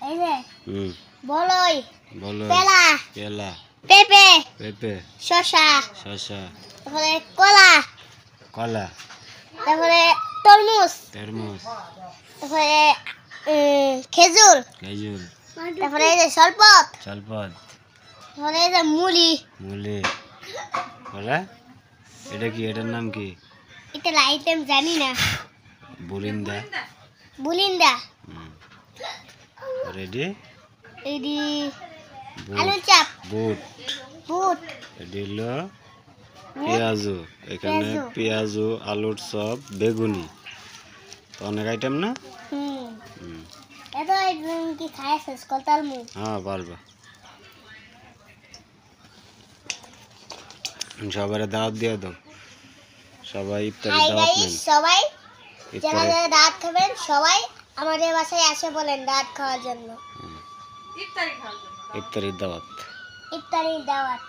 এই যে হুম বলই বলো পেলা পেলা পেঁপে পেঁপে শসা শসা তারপরে কলা কলা তারপরে তরমুজ তরমুজ তারপরে খেজুর খেজুর তারপরে এই যে শরবত চলপদ তারপরে এই যে মুলি মুলি বলে এটা কি এটার নাম কি এটা আইটেম জানি না বুরিন্দা বুলিন্দা রেডি এডি আলু চাপ বুট বুট এডি হলো পেঁয়াজু এখানে পেঁয়াজু। পেঁয়াজু আলুর চপ বেগুনি তো অনেক আইটেম না হুম এত আইটেম কি খায় শেষ করতাল মু হ্যাঁ পারবা সবার দাওয়াত দিয়ে দাও সবাই ইফতারের হাই দাওয়াত গাইস নেন সবাই যারা ইফতারে যারা দাঁত খাবেন সবাই আমাদের বাসায় আসে বলেন দাঁত খাওয়ার জন্য ইফতারের দাওয়াত ইফতারির দাওয়াত